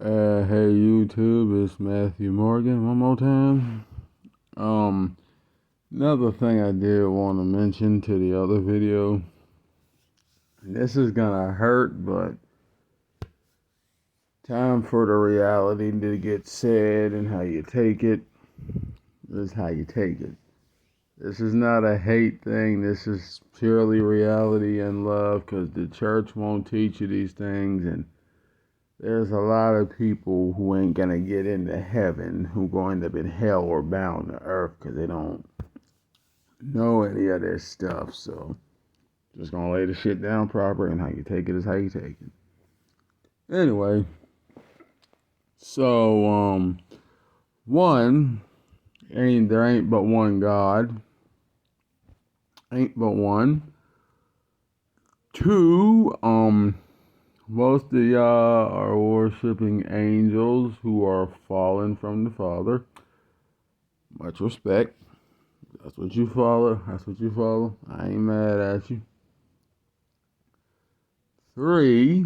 Hey YouTube, it's Matthew Morgan one more time. Um, Another thing I did want to mention to the other video. This is gonna hurt, but time for the reality to get said and how you take it. This is how you take it. This is not a hate thing. This is purely reality and love, because the church won't teach you these things, and there's a lot of people who ain't gonna get into heaven who gonna end up in hell or bound to earth because they don't know any of this stuff. So just gonna lay the shit down proper, and how you take it is how you take it. Anyway, so one, there ain't but one God. Ain't but one. Two, most of y'all are worshiping angels who are fallen from the Father. Much respect. That's what you follow. That's what you follow. I ain't mad at you. Three,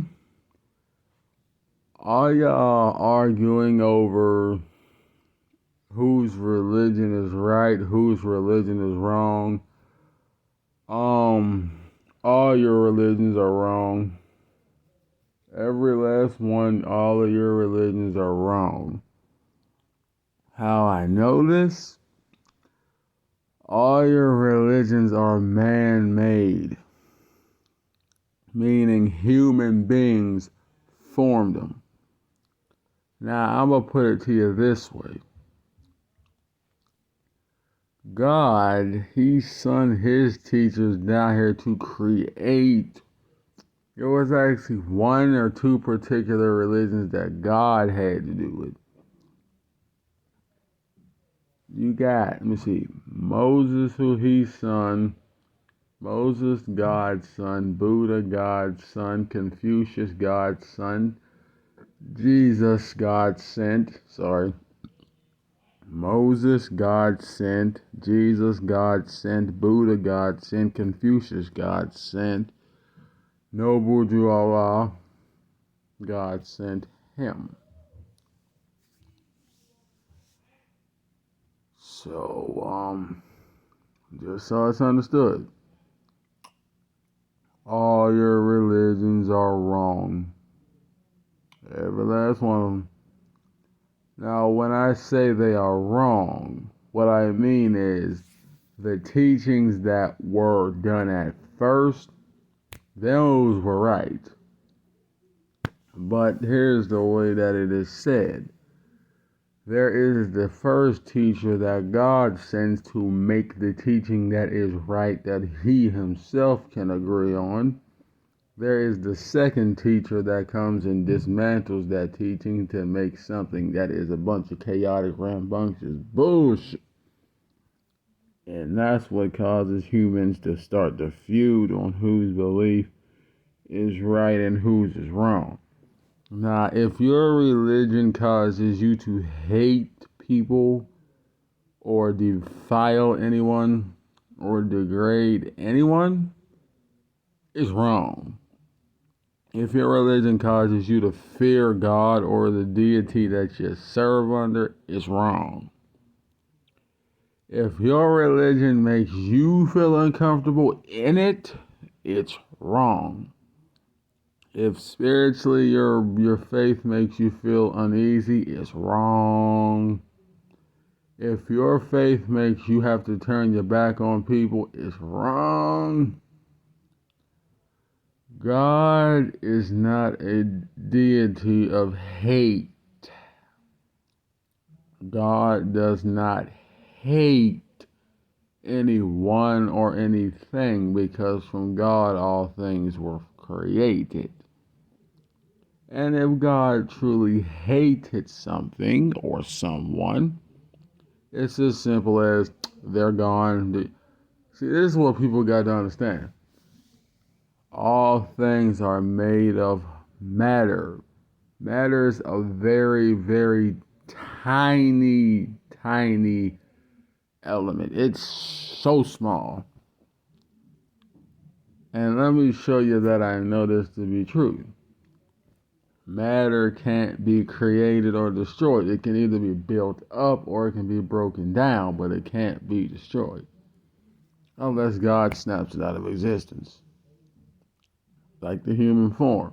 all y'all arguing over whose religion is right, whose religion is wrong. All your religions are wrong. Every last one, all of your religions are wrong. How I know this? All your religions are man-made, meaning human beings formed them. Now, I'm going to put it to you this way. God, He sent His teachers down here to create. There was actually one or two particular religions that God had to do with. You got, let me see, Moses, who He sent, Moses, God's son, Buddha, God's son, Confucius, God's son, Jesus, God sent, Moses, God sent, Jesus, God sent, Buddha, God sent, Confucius, God sent, Noble Allah, God sent him. So, just so it's understood, all your religions are wrong. Every last one of them. Now, when I say they are wrong, what I mean is the teachings that were done at first, those were right. But here's the way that it is said. There is the first teacher that God sends to make the teaching that is right, that He Himself can agree on. There is the second teacher that comes and dismantles that teaching to make something that is a bunch of chaotic, rambunctious bullshit. And that's what causes humans to start to feud on whose belief is right and whose is wrong. Now, if your religion causes you to hate people or defile anyone or degrade anyone, it's wrong. If your religion causes you to fear God or the deity that you serve under, it's wrong. If your religion makes you feel uncomfortable in it, it's wrong. If spiritually your faith makes you feel uneasy, it's wrong. If your faith makes you have to turn your back on people, it's wrong. God is not a deity of hate. God does not hate anyone or anything, because from God all things were created. And if God truly hated something or someone, it's as simple as they're gone. See, this is what people got to understand. All things are made of matter. Matter is a very, very tiny, tiny element. It's so small. And let me show you that I know this to be true. Matter can't be created or destroyed. It can either be built up or it can be broken down, but it can't be destroyed. Unless God snaps it out of existence. Like the human form.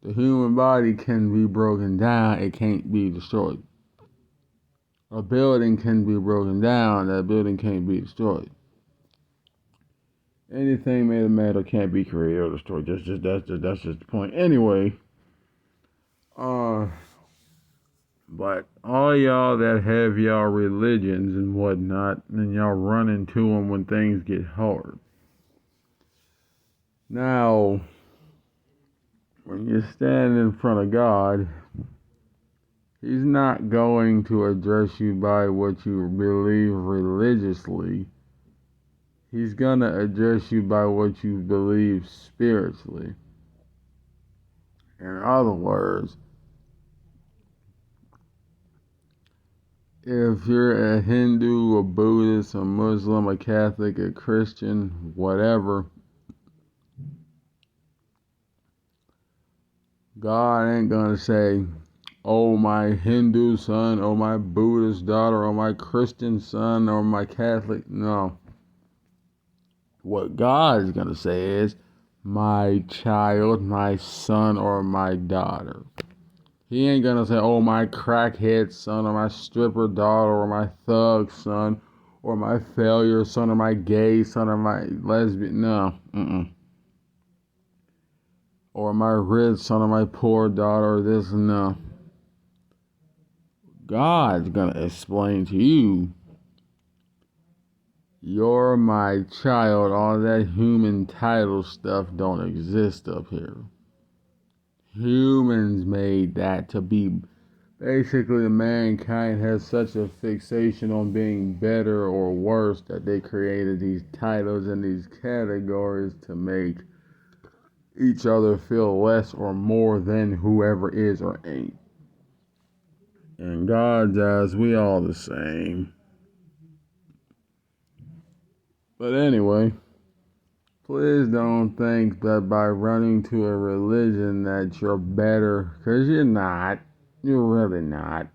The human body can be broken down, it can't be destroyed. A building can be broken down, that building can't be destroyed. Anything made of matter can't be created or destroyed. That's just the point. Anyway, but all y'all that have y'all religions and whatnot, and y'all run into them when things get hard. Now, when you stand in front of God, He's not going to address you by what you believe religiously. He's going to address you by what you believe spiritually. In other words, if you're a Hindu, a Buddhist, a Muslim, a Catholic, a Christian, whatever, God ain't going to say, oh, my Hindu son, or my Buddhist daughter, or my Christian son, or my Catholic. No. What God is going to say is, my child, my son, or my daughter. He ain't going to say, oh, my crackhead son, or my stripper daughter, or my thug son, or my failure son, or my gay son, or my lesbian. No. Or my rich son, or my poor daughter, or this. No. God's going to explain to you, you're my child. All that human title stuff don't exist up here. Humans made that to be. Basically, mankind has such a fixation on being better or worse that they created these titles and these categories to make each other feel less or more than whoever is or ain't. In God's eyes, we all the same. But anyway, please don't think that by running to a religion that you're better, because you're not. You're really not.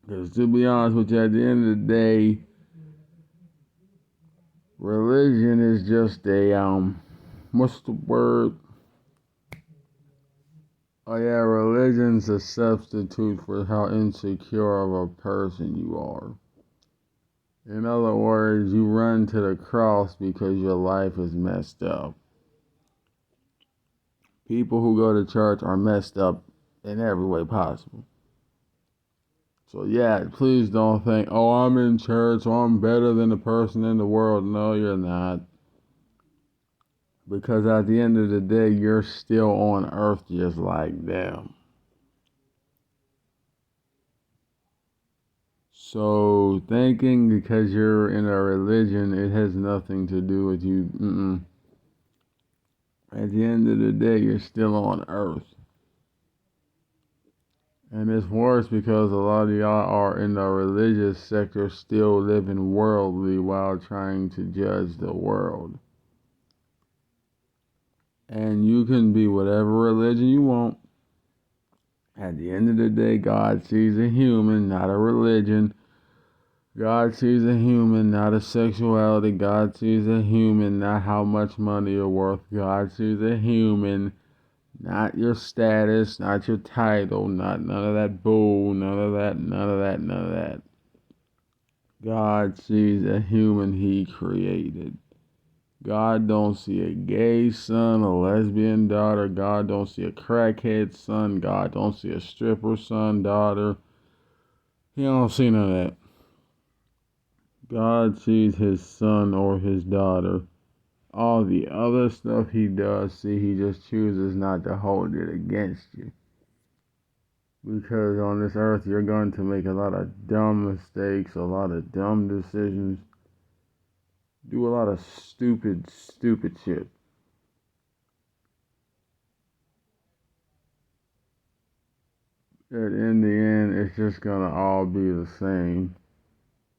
Because to be honest with you, at the end of the day, religion is just a, what's the word? Oh yeah, religion's a substitute for how insecure of a person you are. In other words, you run to the cross because your life is messed up. People who go to church are messed up in every way possible. So yeah, please don't think, oh, I'm in church, so I'm better than the person in the world. No, you're not. Because at the end of the day, you're still on earth just like them. So thinking because you're in a religion, it has nothing to do with you. At the end of the day, you're still on earth. And it's worse because a lot of y'all are in the religious sector still living worldly while trying to judge the world. And you can be whatever religion you want. At the end of the day, God sees a human, not a religion. God sees a human, not a sexuality. God sees a human, not how much money you're worth. God sees a human, not your status, not your title, not none of that bull, none of that. God sees a human He created. God don't see a gay son, a lesbian daughter. God don't see a crackhead son. God don't see a stripper son, daughter. He don't see none of that. God sees His son or His daughter. All the other stuff He does see, He just chooses not to hold it against you. Because on this earth, you're going to make a lot of dumb mistakes, a lot of dumb decisions. Do a lot of stupid shit. And in the end, it's just gonna all be the same.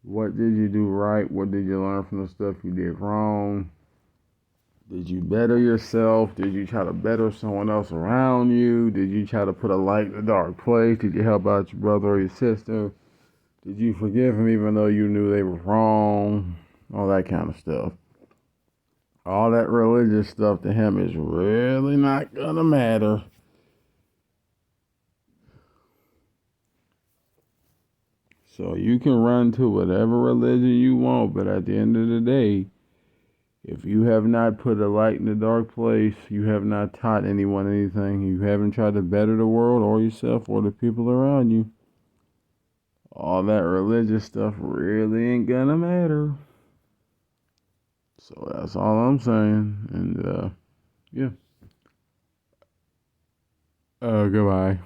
What did you do right? What did you learn from the stuff you did wrong? Did you better yourself? Did you try to better someone else around you? Did you try to put a light in a dark place? Did you help out your brother or your sister? Did you forgive them even though you knew they were wrong? All that kind of stuff. All that religious stuff to him is really not gonna matter. So you can run to whatever religion you want, but at the end of the day, if you have not put a light in a dark place, you have not taught anyone anything, you haven't tried to better the world or yourself or the people around you, all that religious stuff really ain't gonna matter. So that's all I'm saying. And yeah. Goodbye.